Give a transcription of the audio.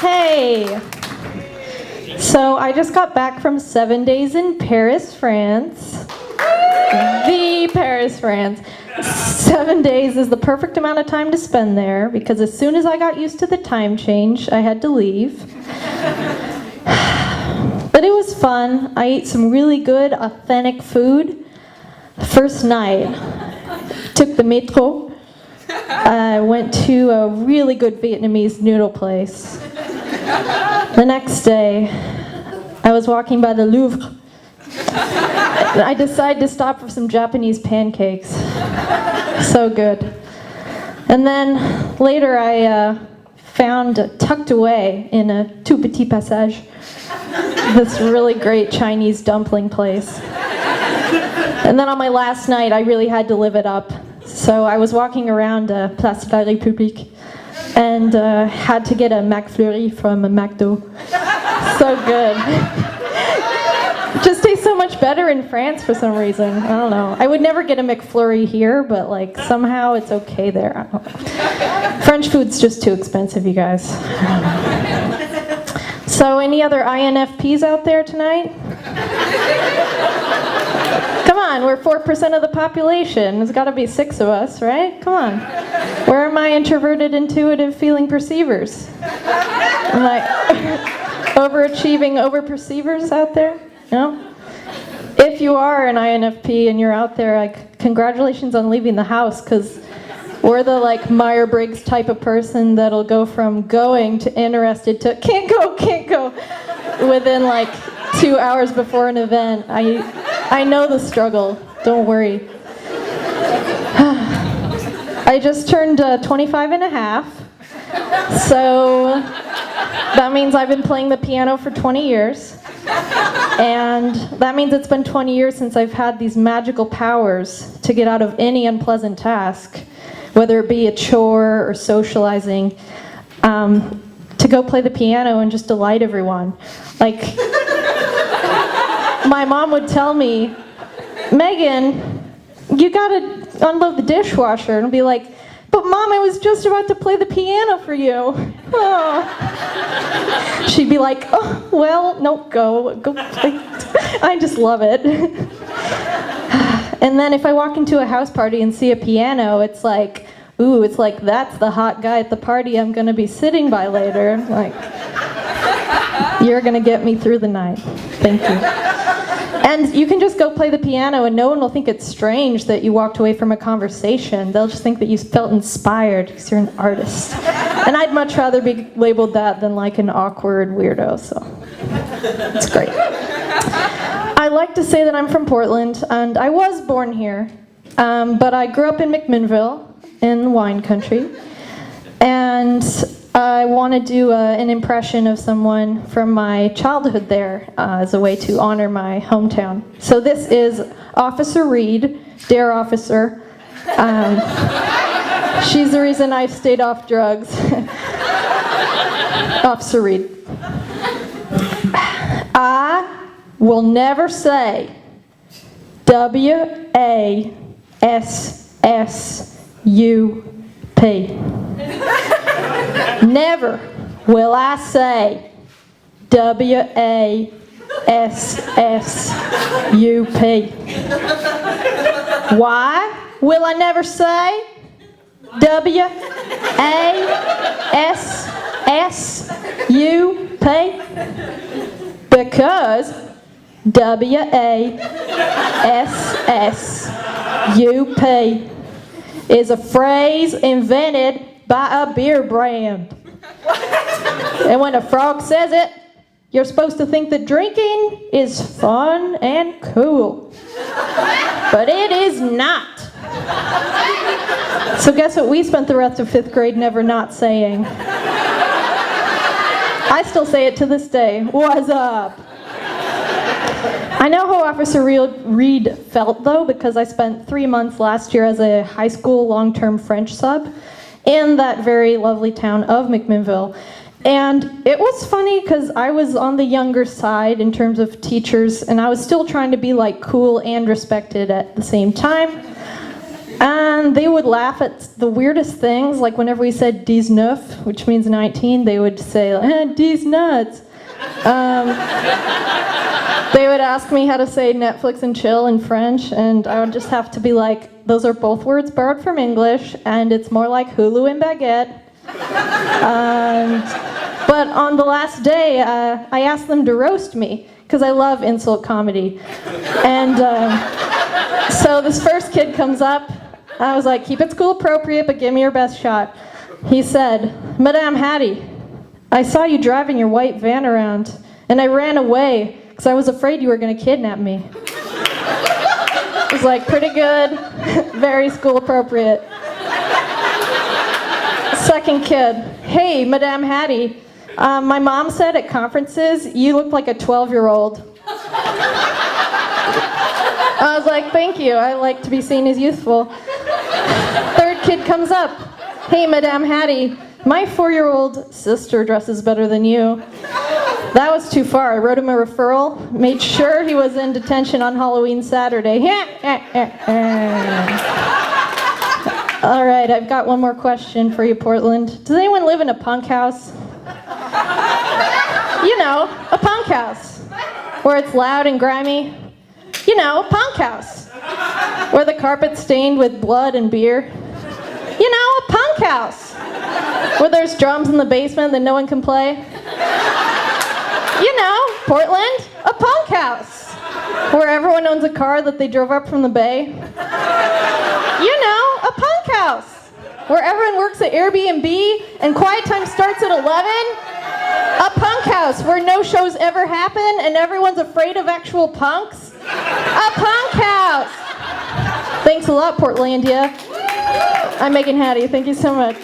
Hey! So I just got back from 7 days in Paris, France. The Paris, France. 7 days is the perfect amount of time to spend there because as soon as I got used to the time change, I had to leave. But it was fun. I ate some really good, authentic food. First night, took the metro. I went to a really good Vietnamese noodle place. The next day, I was walking by the Louvre. I decided to stop for some Japanese pancakes. So good. And then later I found tucked away in a tout petit passage this really great Chinese dumpling place. And then on my last night, I really had to live it up. So I was walking around Place de la République and had to get a McFlurry from a McDo. So good. It just tastes so much better in France for some reason. I don't know. I would never get a McFlurry here, but like somehow it's okay there. I don't know. French food's just too expensive, you guys. So any other INFPs out there tonight? Come on, we're 4% of the population. There's got to be 6 of us, right? Come on. Where are my introverted, intuitive, feeling perceivers? I'm like overachieving overperceivers out there? No? If you are an INFP and you're out there, like, congratulations on leaving the house, because we're the like Myers-Briggs type of person that'll go from going to interested to can't go within like 2 hours before an event. I know the struggle. Don't worry. I just turned 25 and a half. So that means I've been playing the piano for 20 years. And that means it's been 20 years since I've had these magical powers to get out of any unpleasant task, whether it be a chore or socializing, to go play the piano and just delight everyone. Like, my mom would tell me, Megan, you gotta unload the dishwasher, and I'd be like, but Mom, I was just about to play the piano for you. Oh. She'd be like, oh, well, no, go play. I just love it. And then if I walk into a house party and see a piano, it's like, ooh, it's like that's the hot guy at the party I'm gonna be sitting by later. Like, you're gonna get me through the night. Thank you. And you can just go play the piano and no one will think it's strange that you walked away from a conversation. They'll just think that you felt inspired because you're an artist. And I'd much rather be labeled that than like an awkward weirdo, so it's great. I like to say that I'm from Portland, and I was born here, but I grew up in McMinnville in the wine country, and I want to do an impression of someone from my childhood there as a way to honor my hometown. So this is Officer Reed, Dare Officer. She's the reason I've stayed off drugs. Officer Reed. I will never say WASSUP. Never will I say WASSUP. Why will I never say WASSUP? Because WASSUP is a phrase invented by a beer brand. And when a frog says it, you're supposed to think that drinking is fun and cool. But it is not. So guess what we spent the rest of 5th grade never not saying? I still say it to this day. What's up? I know how Officer Reed felt, though, because I spent 3 months last year as a high school long-term French sub in that very lovely town of McMinnville. And it was funny because I was on the younger side in terms of teachers, and I was still trying to be like cool and respected at the same time. And they would laugh at the weirdest things, like whenever we said 19, which means 19, they would say, "D's nuts." They would ask me how to say Netflix and chill in French, and I would just have to be like, those are both words borrowed from English, and it's more like Hulu and baguette. But on the last day, I asked them to roast me, because I love insult comedy. And so this first kid comes up. I was like, keep it school appropriate, but give me your best shot. He said, "Madame Hattie, I saw you driving your white van around, and I ran away because I was afraid you were going to kidnap me." It was like, pretty good, very school appropriate. Second kid, "Hey, Madame Hattie, my mom said at conferences you look like a 12-year-old. I was like, thank you, I like to be seen as youthful. Third kid comes up, "Hey, Madame Hattie, my 4-year-old sister dresses better than you." That was too far. I wrote him a referral, made sure he was in detention on Halloween Saturday. All right, I've got one more question for you, Portland. Does anyone live in a punk house? You know, a punk house, where it's loud and grimy. You know, a punk house, where the carpet's stained with blood and beer. You know, a punk house, where there's drums in the basement that no one can play. You know, Portland, a punk house, where everyone owns a car that they drove up from the bay. You know, a punk house, where everyone works at Airbnb and quiet time starts at 11. A punk house, where no shows ever happen and everyone's afraid of actual punks. A punk house. Thanks a lot, Portlandia. I'm Megan Hattie. Thank you so much.